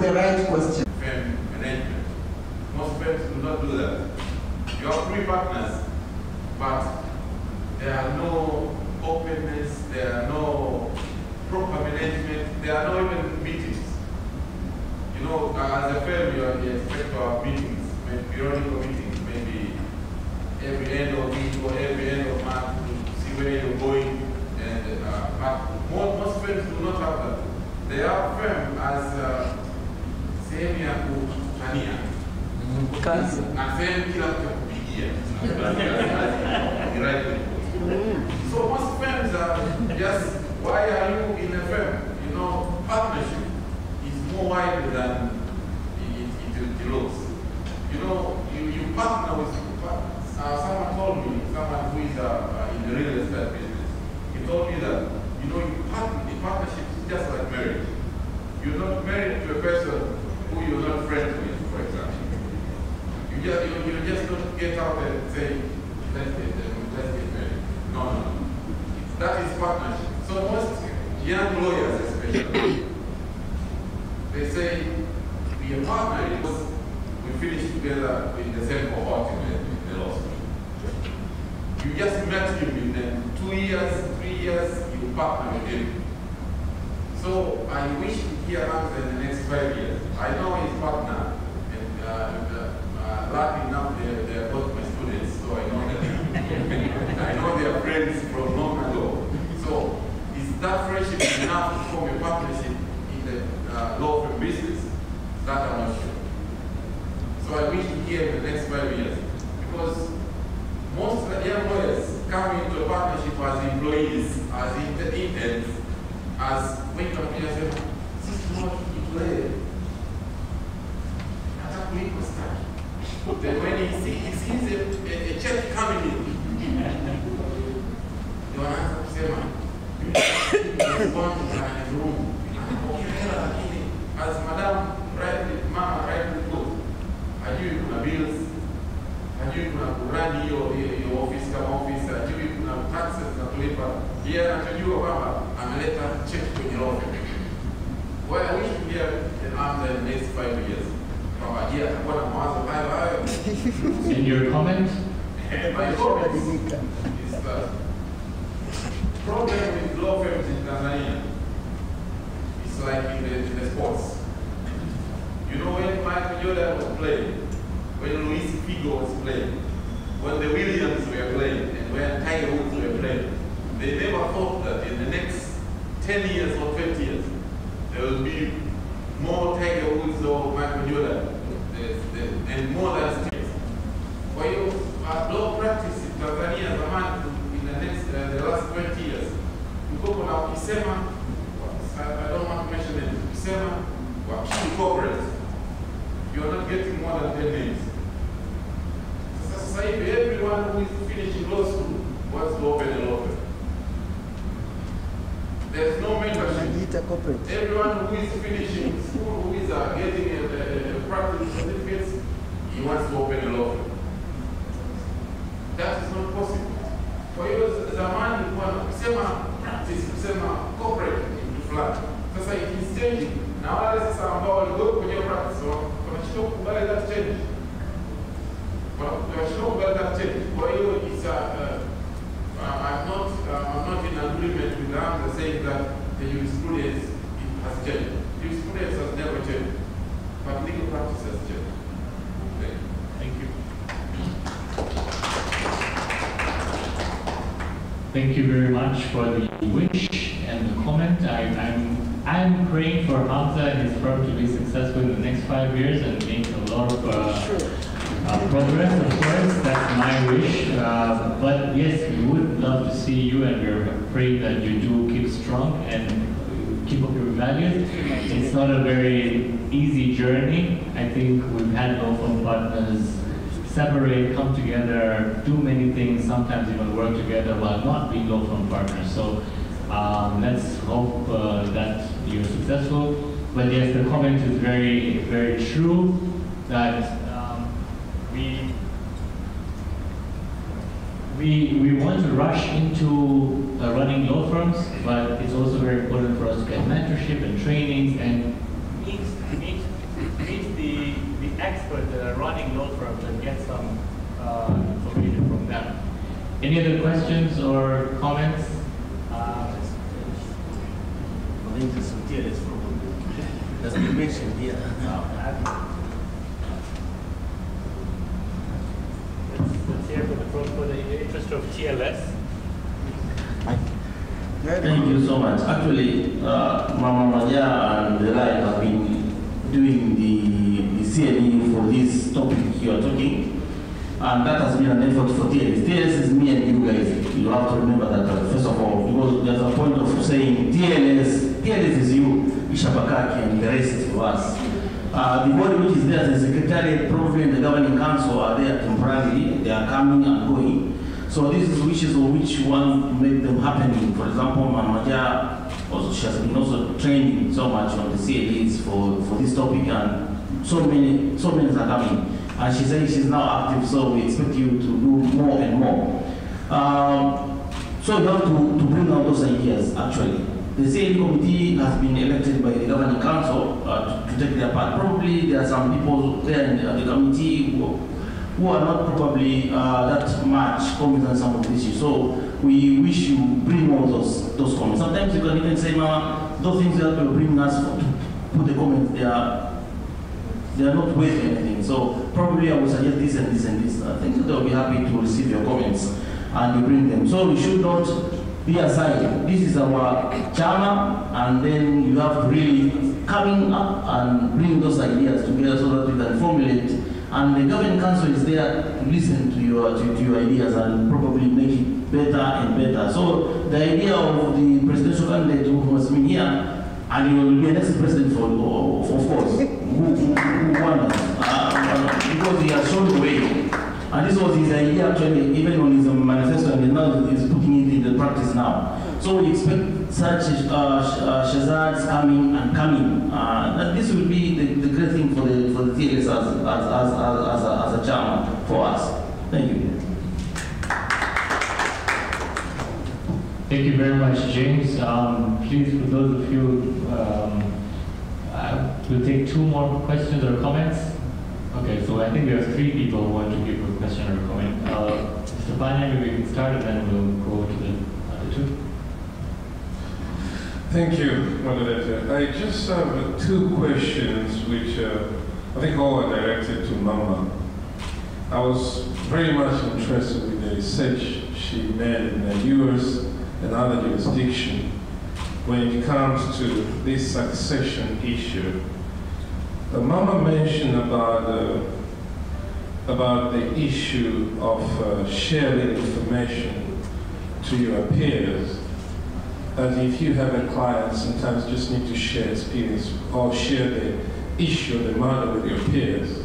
the right question. Firm arrangement. Most firms do not do that. You have 3 partners, but there are no openness, there are no proper management, there are no even meetings. You know, as a firm, you expect to have meetings, maybe periodical meetings, maybe every end of week or every end of month to see where you're going. And most firms do not have that. They are firm as sehemu ya kutania. Kazi. Na sehemu kila mtu kupigia. So most firms are just, why are you in a firm? You know, partnership is more wide than it looks. You know, you partner with someone told me, someone who is in the real estate business, he told me that, you know, the partnership is just like marriage. You're not married to a person who you're not friends with, for example. You just don't get out and say, let's get married. No. That is partnership. So most young lawyers especially, they say, we are partners because we finish together in the same cohort in the law school. You just met him in the 2 years, 3 years, you partner with him. So I wish to hear answer in the next 5 years. I know his partner, and lucky enough they're both my students, so I know them. I know they are friends from long ago. So is that friendship enough to form a partnership in the law firm business? That I'm not sure. So I wish to hear in the next 5 years, because most young lawyers come into a partnership as employees, as interns, as when companies say, this is not employee. Then when he sees a check coming in, you want to say, man, you want to find a room. As Madam Mama rightly put, hajui kuna bills, hajui kuna kurani your office kama office, hajui kuna taxes na kulipa. Yeye anajua kwamba ameleta check kwenye law firm. Well, I wish to hear an answer in the next 5 years. And your comment? My comment is that problem with law firms in Tanzania is like in the sports. You know, when Michael Jordan was playing, when Luis Figo was playing, when the Williams were playing, and when Tiger Woods were playing, they never thought that in the next 10 years or 20 years, there will be more Tiger Woods or Michael Jordan, and more than students. For you, law practice in Tanzania, in the last 20 years, you go on ukisema, I don't want to mention it, ukisema, wakili corporate, you are not getting more than 10 names. So everyone who is finishing law school wants to open a law firm. There's no mentorship. Everyone who is finishing school, who is getting a practice certificates, he wants to open a law firm. That is not possible. Kwa hiyo zamani kwa kusema practice, kusema corporate into flat. Sasa it is changing. Na wale sasa ambao walikuwa kwenye practice wanashindwa kukubali that change. Wanashindwa kukubali that change. Kwa hiyo I'm not in agreement with them saying that the jurisprudence has changed. Jurisprudence has never changed, but legal practice has changed. Okay. Thank you. Thank you very much for the wish and the comment. I'm praying for Hamza and his firm to be successful in the next 5 years and make a lot of progress, of course. That's my wish. But yes, we would love to see you, and we're praying that you do keep strong and keep up your values. It's not a very easy journey. I think we've had law firm partners separate, come together, do many things, sometimes even work together while not being law firm partners. So let's hope that you're successful. But yes, the comment is very, very true that we want to rush into running law firms, but it's also very important for us to get mentorship and trainings and meet experts that are running law firms and get some information from them. Any other questions or comments? I think this TLS probably doesn't be mentioned here. Let's hear for the interest of TLS. Thank you so much. Actually, Mama Maja and the like have been doing the CLE for this topic you are talking. And that has been an effort for TLS. TLS is me and you guys. You have to remember that first of all, because there's a point of saying TLS is you, Ishabakaki, and the rest is for us. The body which is there, the Secretariat, probably, and the Governing Council are there temporarily. They are coming and going. So this is wishes of which one make them happening. For example, Mamaja, also she has been also training so much on the CLEs for this topic, and so many are coming. And she says she's now active, so we expect you to do more and more. So you have to bring out those ideas, actually. The CLE committee has been elected by the Governing Council to take their part. Probably there are some people there in the committee who are not probably that much comments on some of these issues. So we wish you bring all those comments. Sometimes you can even say, Mama, those things that you're bringing us to put the comments, they are not worth anything. So probably I will suggest this and this and this. I think they'll be happy to receive your comments and you bring them. So we should not be aside. This is our chairman, and then you have to really coming up and bring those ideas together so that we can formulate. And the Governing Council is there to listen to your ideas and probably make it better and better. So the idea of the presidential candidate who has been here, and he will be an ex-president of course, who won because he has shown the way. And this was his idea actually, even on his manifesto, and now he's putting it into practice now. So we expect such Shazads coming. And this will be the great thing for the TLS as a chairman for us. Thank you. Thank you very much, James. Please, for those of you, we'll take 2 more questions or comments. Okay, so I think we have 3 people who want to give a question or a comment. Mr. Panya, maybe we can start and then we'll go to the other 2. Thank you, Moderator. I just have 2 questions which I think all are directed to Mama. I was very much interested with the research she made in the US and other jurisdictions when it comes to this succession issue. Mama mentioned about the issue of sharing information to your peers. That if you have a client, sometimes you just need to share experience or share the issue of the matter with your peers.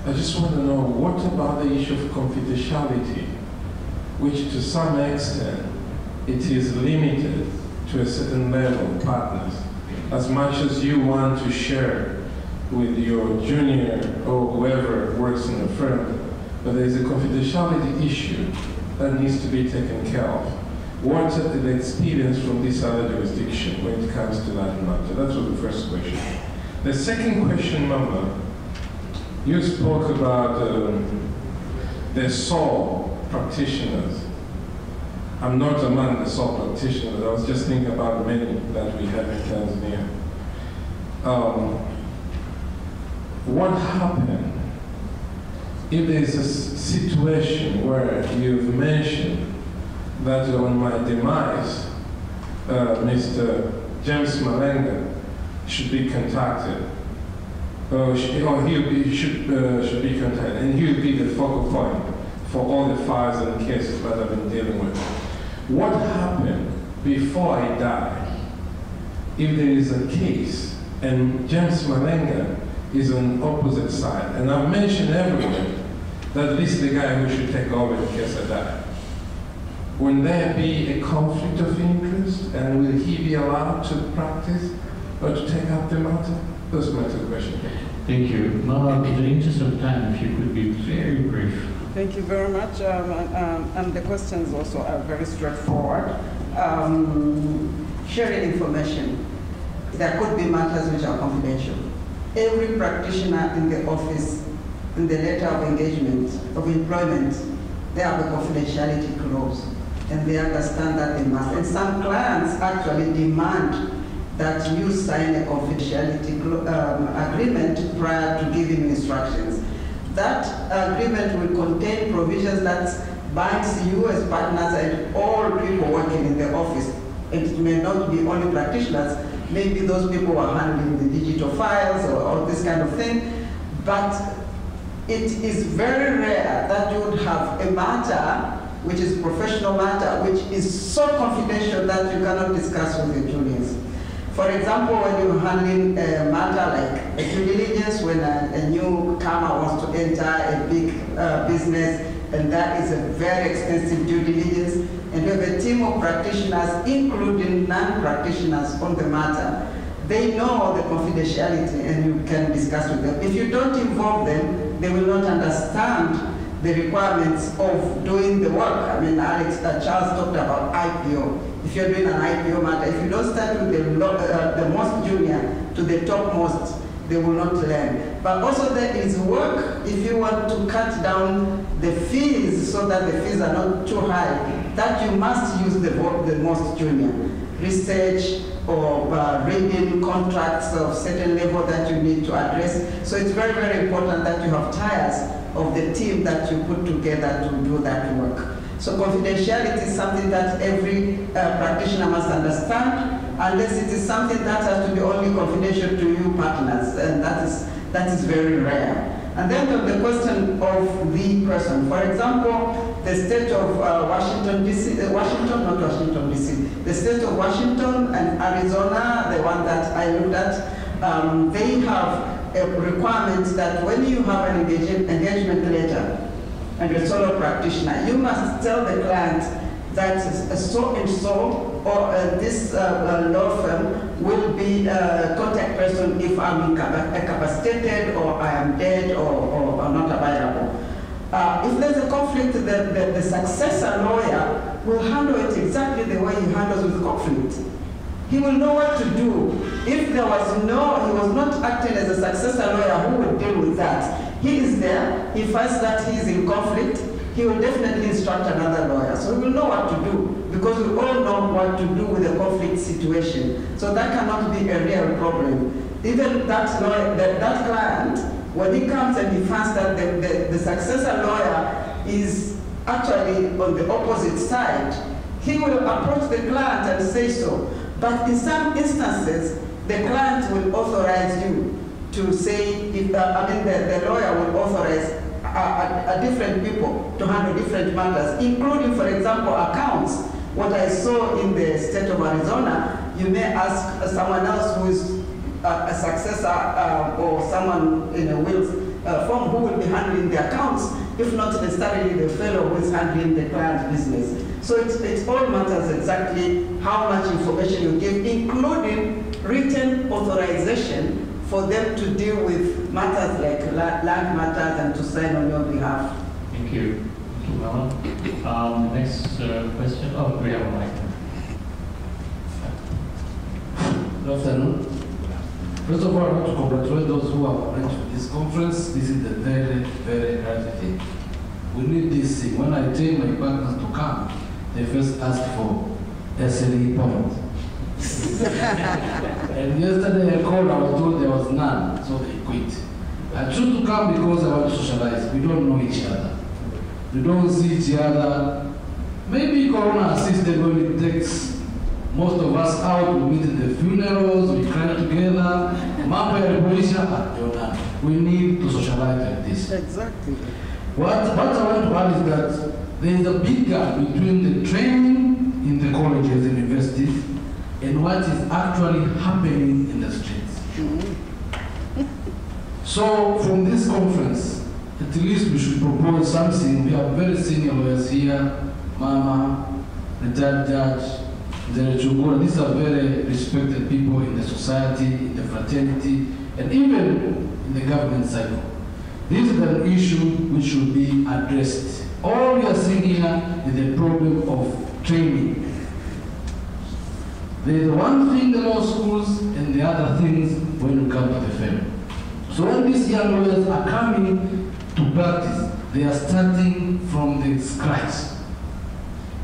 I just want to know, what about the issue of confidentiality, which to some extent it is limited to a certain level of partners. As much as you want to share with your junior or whoever works in the firm, but there is a confidentiality issue that needs to be taken care of. What's the experience from this other jurisdiction when it comes to that matter? That was the first question. The second question, Mama, you spoke about the sole practitioners. I'm not among the sole practitioners. I was just thinking about many that we have in Tanzania. What happened if there's a situation where you've mentioned that on my demise, Mr. James Malenga should be contacted, or should be contacted, and he'll be the focal point for all the files and cases that I've been dealing with. What happened before I die if there is a case and James Malenga is on the opposite side, and I've mentioned everywhere that this is the guy who should take over in case I die? Will there be a conflict of interest, and will he be allowed to practice or to take up the matter? Those are my 2 questions. Thank you. Mama, in the interest of time, if you could be very brief. Thank you very much. And the questions also are very straightforward. Sharing information. There could be matters which are confidential. every practitioner in the office, in the letter of engagement, of employment, they have a confidentiality clause, and they understand that they must. And some clients actually demand that you sign a confidentiality agreement prior to giving instructions. That agreement will contain provisions that binds you as partners and all people working in the office. It may not be only practitioners, maybe those people are handling the digital files or this kind of thing, but it is very rare that you would have a matter which is professional matter, which is so confidential that you cannot discuss with the juniors. For example, when you're handling a matter like a due diligence, when a newcomer wants to enter a big business, and that is a very extensive due diligence, and you have a team of practitioners, including non-practitioners on the matter, they know the confidentiality and you can discuss with them. If you don't involve them, they will not understand the requirements of doing the work. I mean, Charles talked about IPO. If you're doing an IPO matter, if you don't start with the most junior to the topmost, they will not learn. But also there is work if you want to cut down the fees so that the fees are not too high, that you must use the most junior. Research or reading contracts of certain level that you need to address. So it's very, very important that you have ties of the team that you put together to do that work. So confidentiality is something that every practitioner must understand, unless it is something that has to be only confidential to you partners, and that is very rare. And then to the question of the person. For example, the state of Washington, D.C., the state of Washington and Arizona, the one that I looked at, they have a requirement that when you have an engagement letter and you're a solo practitioner, you must tell the client that so and so or this law firm will be a contact person if I'm incapacitated or I am dead or not available. If there's a conflict, the successor lawyer will handle it exactly the way he handles with conflict. He will know what to do. If there was he was not acting as a successor lawyer, who would deal with that? He is there, he finds that he is in conflict, he will definitely instruct another lawyer. So we will know what to do, because we all know what to do with a conflict situation. So that cannot be a real problem. Even that lawyer, that client, when he comes and he finds that the successor lawyer is actually on the opposite side, he will approach the client and say so. But in some instances, the client will authorize you to say, the lawyer will authorize different people to handle different matters, including, for example, accounts. What I saw in the state of Arizona, you may ask someone else who is a successor or someone in a will firm who will be handling the accounts, if not necessarily the fellow who is handling the client's business. So it all matters exactly how much information you give, including written authorization for them to deal with matters like land matters and to sign on your behalf. Thank you. Thank you, Mama. Next question. Oh, we have a mic. Good afternoon. First of all, I want to congratulate those who have arranged this conference. This is a very, very great thing. We need this thing. When I tell my partners to come, they first ask for SLE points. And yesterday I called, I was told there was none, so they quit. I choose to come because I want to socialize. We don't know each other. We don't see each other. Maybe Corona assisted when it takes most of us out. We meet at the funerals, we cry together. We need to socialize like this. Exactly. What I want to add is that there is a big gap between the training in the colleges and universities and what is actually happening in the streets. So from this conference, at least we should propose something. We have very senior lawyers here, Mama, retired judge, these are very respected people in the society, in the fraternity, and even in the government cycle. This is an issue which should be addressed. All we are seeing here is the problem of training. There is one thing in the law schools and the other things when you come to the firm. So when these young lawyers are coming to practice, they are starting from the scratch.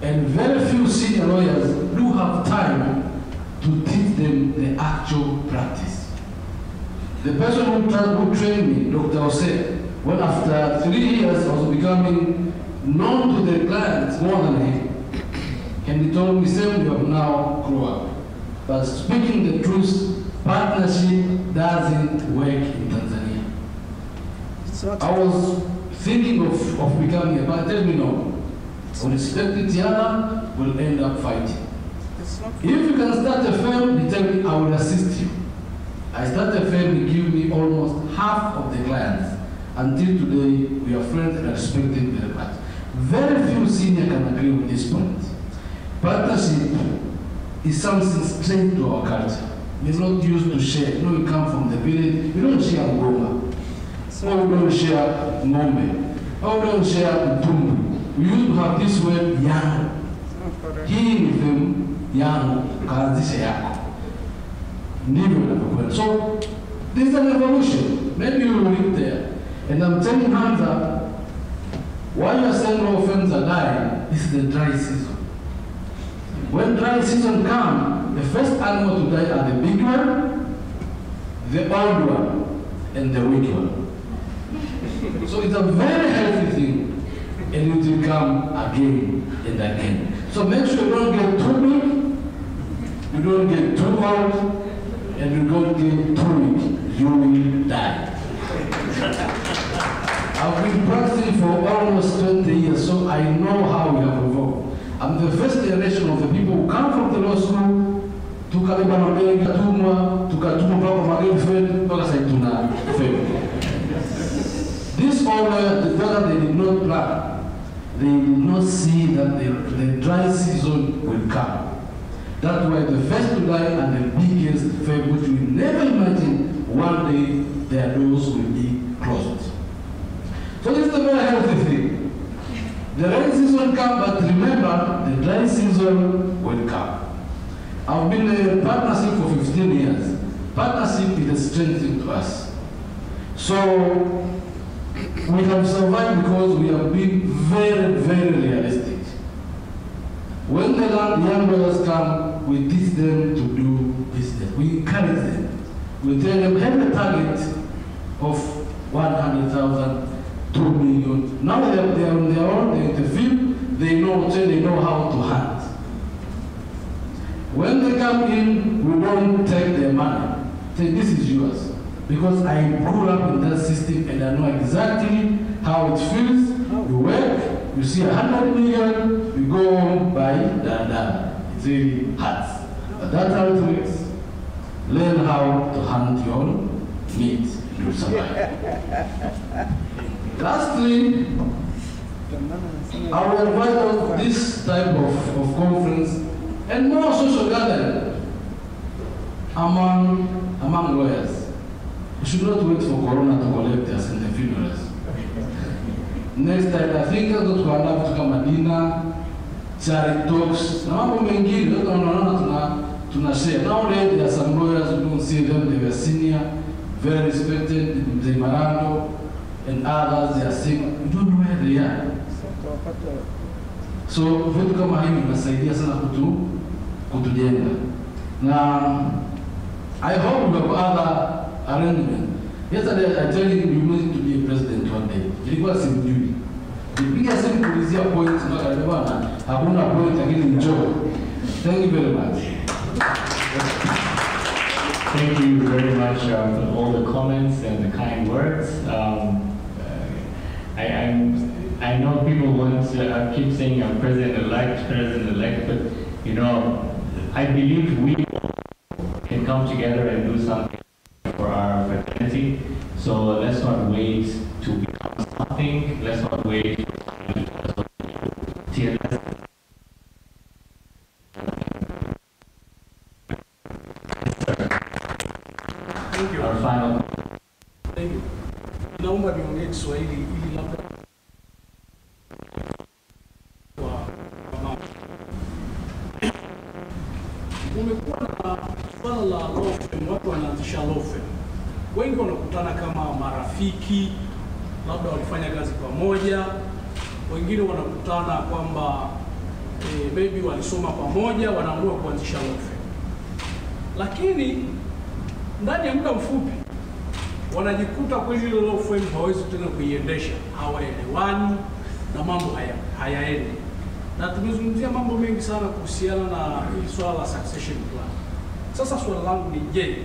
And very few senior lawyers do have time to teach them the actual practice. The person who trained me, Dr. Jose, when after 3 years I was becoming known to the clients more than him, and he told me, Sam, you have now grown up. But speaking the truth, partnership doesn't work in Tanzania. I was thinking of becoming a partner. Tell me no. We respect each other, we'll end up fighting. If you can start a firm, they tell me I will assist you. I start a firm, they give me almost half of the clients. Until today, we are friends and respected very much. Very few seniors can agree with this point. Partnership is something strange to our culture. We're not used to share. You know, we come from the village, we don't share ngoma. Or we don't share ngombe. Or we don't share utumbu. We used to have this word, yang. Hii ni them, yang, kaanzisha yako. Ndivyo inavyokwenda. So, this is an evolution. Maybe we will live there. And I'm telling Hamza, while you're saying all firms are dying, this is the dry season. When dry season comes, the first animal to die are the big one, the old one, and the weak one. So it's a very healthy thing, and it will come again and again. So make sure you don't get too big, you don't get too old, and you don't get too weak. You will die. I've been practicing for almost 20 years, so I know how we have evolved. I'm the first generation of the people who come from the law school, tukabeba mabegi, tukatuma mpaka magari fed, mpaka sasa tuna fed. This owner, the brother, they did not plan. They did not see that the dry season will come. That's why the first to die and the biggest fed, which we never imagine one day their doors will be closed. So this is a very healthy thing. The rainy season comes, but remember, the dry season will come. I've been in a partnership for 15 years. Partnership is a strength to us. So we have survived because we have been very, very realistic. When the young lawyers come, we teach them to do business. We encourage them. We tell them, have a target of 100,000, 2 million. Now they are on their own, they're in the field, they know how to hunt. When they come in, we don't take their money. Say, this is yours. Because I grew up in that system and I know exactly how it feels. You work, you see 100 million, you go home, buy, da. It really hurts. But that's how it works. Learn how to hunt your own meat, you survive. Lastly, I will invite out this type of conference and more social gathering among lawyers. We should not wait for Corona to collect us in the funerals. Next time, I think I'm going to have to come Madina, charity talks, na mambo mengine, tuna share. Nowadays, there are some lawyers who don't see them, they were senior, very respected, Mzee Marando, and others, they are saying, we don't know where they are. So, vitu kama hivi vinasaidia sana kutujenga. Now, I hope we have other arrangement. Yesterday, I told you you need to be a president one day. Ilikuwa simjui. Nipiga simu kulizia points mpaka bwana, hakuna point lakini njoo. Thank you very much. Thank you very much for all the comments and the kind words. I know people want to keep saying I'm president-elect, but you know, I believe we can come together and do something for our fraternity. So let's not wait to become something. Let's not wait for TLS. Thank you. Our final. Thank you. Naomba niongee Kiswahili ili labda umekuwa na swala la law firm, watu wanaanzisha law firm. Wengi wanakutana kama marafiki, labda walifanya kazi pamoja. Wengine wanakutana kwamba maybe walisoma pamoja, wanaamua kuanzisha law firm. Lakini ndani ya muda mfupi wanajikuta kweli ile law firm hawezi tena kuiendesha, hawaelewani na mambo hayaendi. Na tumezungumzia mambo mengi sana kuhusiana na hili swala la succession plan. Sasa swali langu ni je,